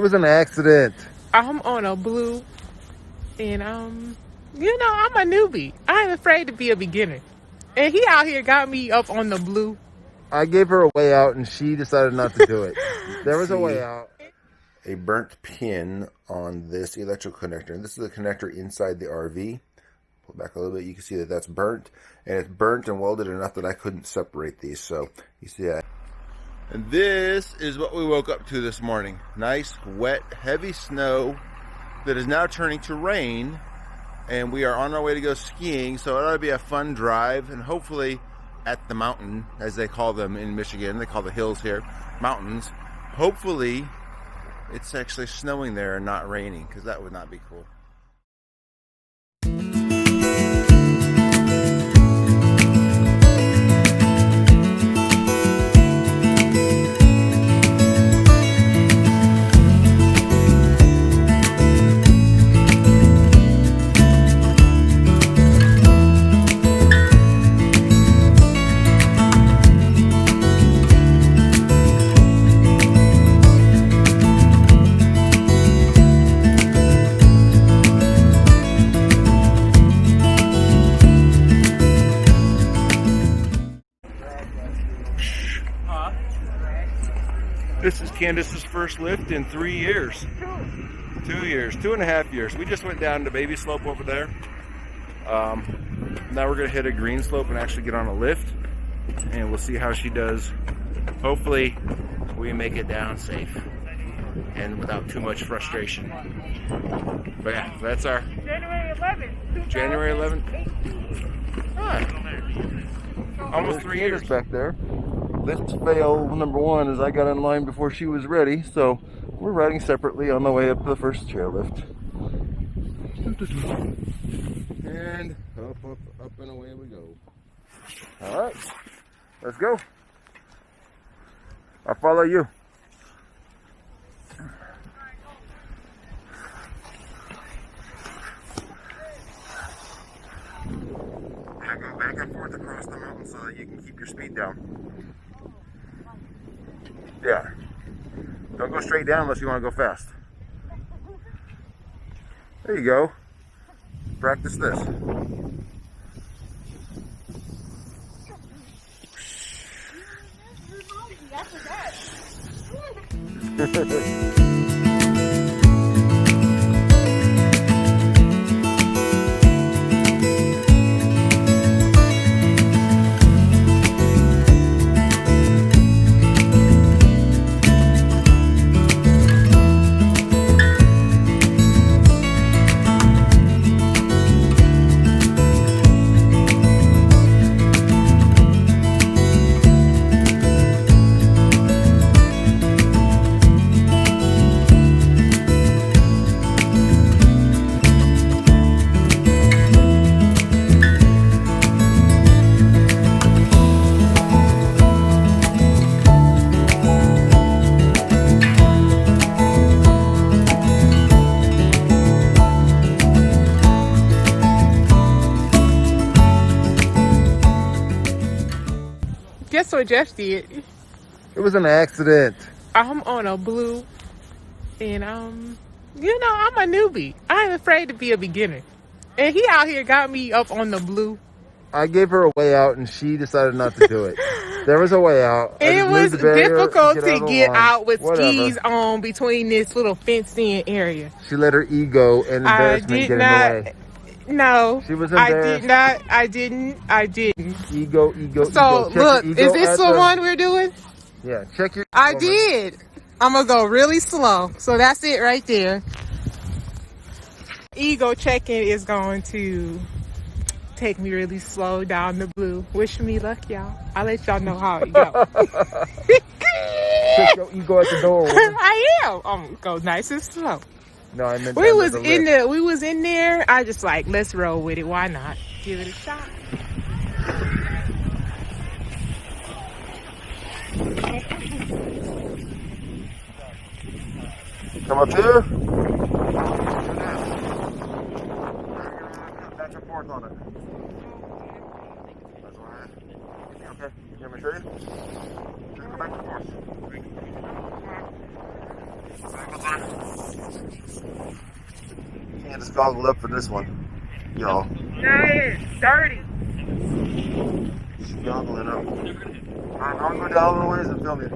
was an accident. I'm on a blue, and I'm a newbie. I'm afraid to be a beginner, and he out here got me up on the blue. I gave her a way out, and she decided not to do it. There was a way out. A burnt pin on this electrical connector. This is the connector inside the RV. Pull back a little bit. You can see that that's burnt, and it's burnt and welded enough that I couldn't separate these. So you see that. And this is what we woke up to this morning. Nice, wet, heavy snow that is now turning to rain, and we are on our way to go skiing. So it ought to be a fun drive, and hopefully at the mountain, as they call them in Michigan, they call the hills here mountains. Hopefully it's actually snowing there and not raining, because that would not be cool. This is Candace's first lift in 3 years. 2 years, 2.5 years. We just went down to baby slope over there. Now we're gonna hit a green slope and actually get on a lift, and we'll see how she does. Hopefully we make it down safe and without too much frustration. But yeah, that's our January 11th. January 11th. Almost 3 years back there. Lift fail number one is I got in line before she was ready, so we're riding separately on the way up the first chairlift. And up and away we go. All right, let's go. I'll follow you. Yeah, go back and forth across the mountain so that you can keep your speed down. Yeah. Don't go straight down unless you want to go fast. There you go. Practice this. Guess what Jeff did? It was an accident. I'm on a blue, and I'm a newbie. I'm afraid to be a beginner, and he out here got me up on the blue. I gave her a way out, and she decided not to do it. There was a way out. It was difficult to get out with skis on between this little fenced-in area. She let her ego and embarrassment get in the way. No, she was embarrassed. I didn't. Ego. So look, is this the one we're doing? Yeah, check your. I did. I'm gonna go really slow. So that's it right there. Ego checking is going to take me really slow down the blue. Wish me luck, y'all. I'll let y'all know how it goes. Check your ego at the door. I am. I'm gonna go nice and slow. No, I meant we was in there. I just like, let's roll with it. Why not? Give it a shot. Come up here. Back and forth on it. That's all right. Okay, you want me to show you? Just go back and forth. Candace goggled up for this one, y'all. Nah, it's dirty. She's goggling up. I'm going to go down the ways and film you.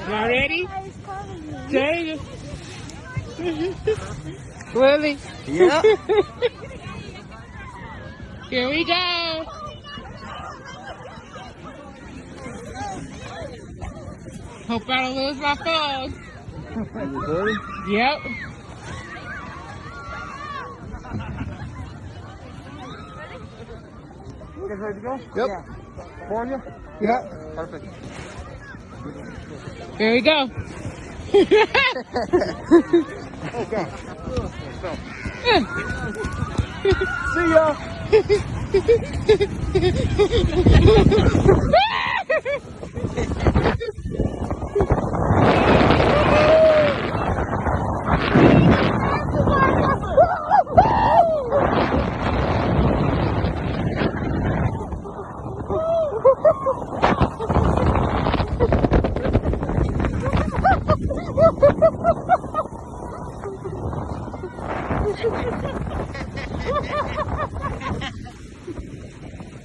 Y'all ready? Jay. Willie. Yeah. Here we go. Hope I don't lose my phone. Are you recording? Yep. You guys ready to go? Yep. Yeah. Four of you? Yeah. Perfect. Here we go. Oh, God. See ya.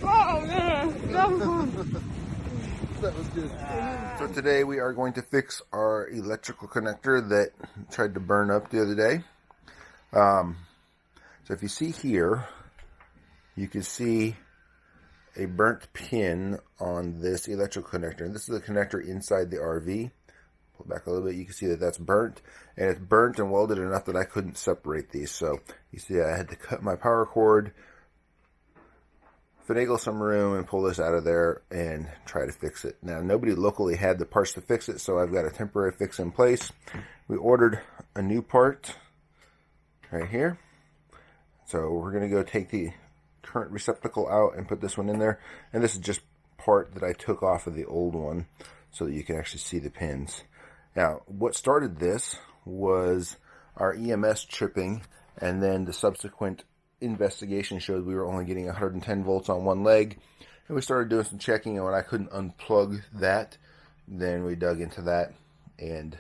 Oh man, that was fun. That was good. So today we are going to fix our electrical connector that tried to burn up the other day. So if you see here, you can see a burnt pin on this electrical connector. And this is the connector inside the RV. Pull it back a little bit. You can see that that's burnt, and it's burnt and welded enough that I couldn't separate these. So you see I had to cut my power cord, finagle some room, and pull this out of there and try to fix it. Now, nobody locally had the parts to fix it, so I've got a temporary fix in place. We ordered a new part right here. So we're going to go take the current receptacle out and put this one in there. And this is just part that I took off of the old one so that you can actually see the pins. Now, what started this was our EMS tripping, and then the subsequent investigation showed we were only getting 110 volts on one leg. And we started doing some checking, and when I couldn't unplug that, then we dug into that and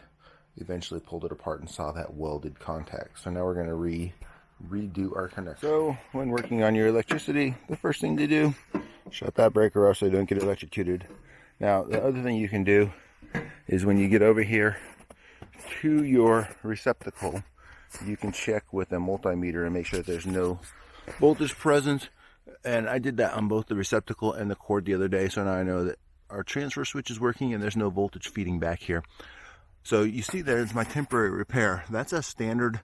eventually pulled it apart and saw that welded contact. So now we're going to redo our connector. So when working on your electricity, the first thing to do, shut that breaker off so you don't get electrocuted. Now, the other thing you can do is when you get over here to your receptacle, you can check with a multimeter and make sure that there's no voltage present. And I did that on both the receptacle and the cord the other day, so now I know that our transfer switch is working and there's no voltage feeding back here. So you see there's my temporary repair. That's a standard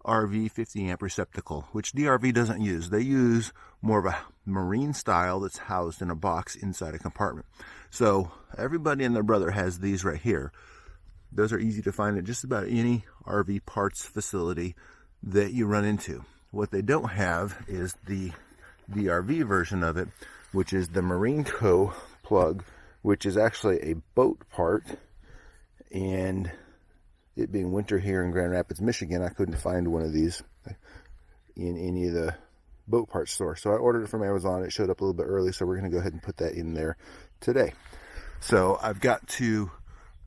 RV 50 amp receptacle, which DRV doesn't use. They use more of a marine style that's housed in a box inside a compartment. So everybody and their brother has these right here. Those are easy to find at just about any RV parts facility that you run into. What they don't have is the DRV version of it, which is the Marine Co plug, which is actually a boat part. And it being winter here in Grand Rapids, Michigan, I couldn't find one of these in any of the boat parts stores. So I ordered it from Amazon. It showed up a little bit early, so we're going to go ahead and put that in there today. So I've got to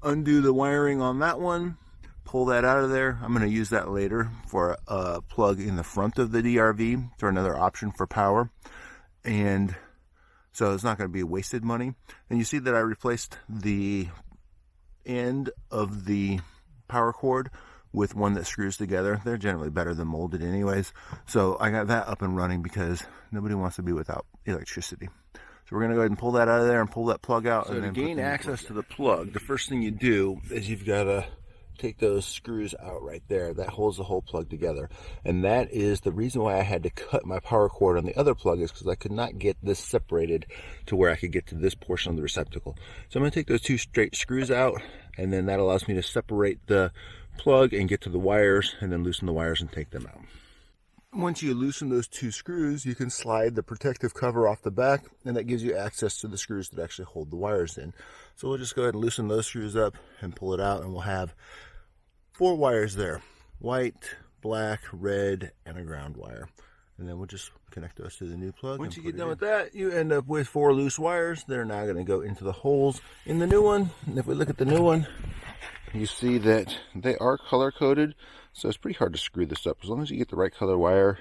undo the wiring on that one, pull that out of there. I'm going to use that later for a plug in the front of the DRV for another option for power. And so it's not going to be wasted money. And you see that I replaced the end of the power cord with one that screws together. They're generally better than molded anyways. So I got that up and running because nobody wants to be without electricity. So we're going to go ahead and pull that out of there and pull that plug out. So and to gain access to the plug, the first thing you do is you've got to take those screws out right there. That holds the whole plug together. And that is the reason why I had to cut my power cord on the other plug, is because I could not get this separated to where I could get to this portion of the receptacle. So I'm going to take those two straight screws out, and then that allows me to separate the plug and get to the wires, and then loosen the wires and take them out. Once you loosen those two screws, you can slide the protective cover off the back, and that gives you access to the screws that actually hold the wires in. So we'll just go ahead and loosen those screws up and pull it out, and we'll have 4 wires there: white, black, red, and a ground wire. And then we'll just connect those to the new plug. Once you get done with that, you end up with 4 loose wires. They're now going to go into the holes in the new one. And if we look at the new one, you see that they are color coded, so it's pretty hard to screw this up. As long as you get the right color wire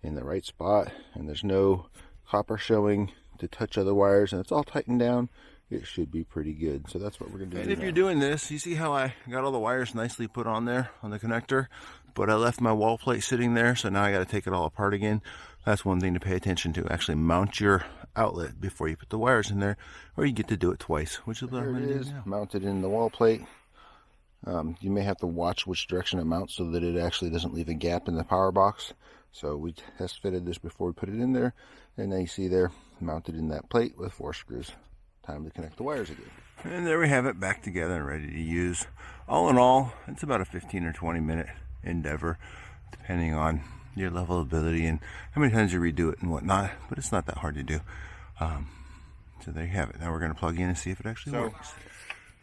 in the right spot and there's no copper showing to touch other wires and it's all tightened down, it should be pretty good. So that's what we're going to do. And if you're doing this, you see how I got all the wires nicely put on there on the connector, but I left my wall plate sitting there, so now I got to take it all apart again. That's one thing to pay attention to. Actually mount your outlet before you put the wires in there, or you get to do it twice, which is what I'm going to do now. Mounted in the wall plate. You may have to watch which direction it mounts so that it actually doesn't leave a gap in the power box. So we test fitted this before we put it in there, and now you see there mounted in that plate with 4 screws. Time to connect the wires again. And there we have it, back together and ready to use. All in all, it's about a 15 or 20 minute endeavor, depending on your level of ability and how many times you redo it and whatnot, but it's not that hard to do. So there you have it. Now we're going to plug in and see if it actually works.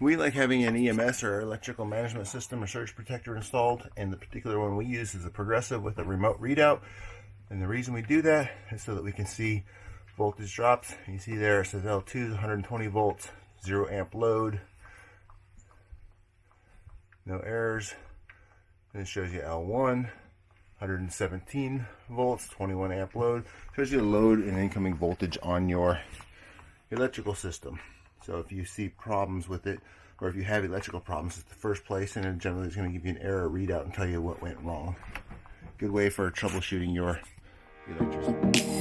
We like having an EMS or electrical management system or surge protector installed, and the particular one we use is a Progressive with a remote readout. And the reason we do that is so that we can see voltage drops. You see there it says L2 is 120 volts, 0 amp load, no errors. Then it shows you L1, 117 volts, 21 amp load. Shows you the load and incoming voltage on your electrical system. So if you see problems with it, or if you have electrical problems, it's the first place, and then generally it's going to give you an error readout and tell you what went wrong. Good way for troubleshooting your electricity.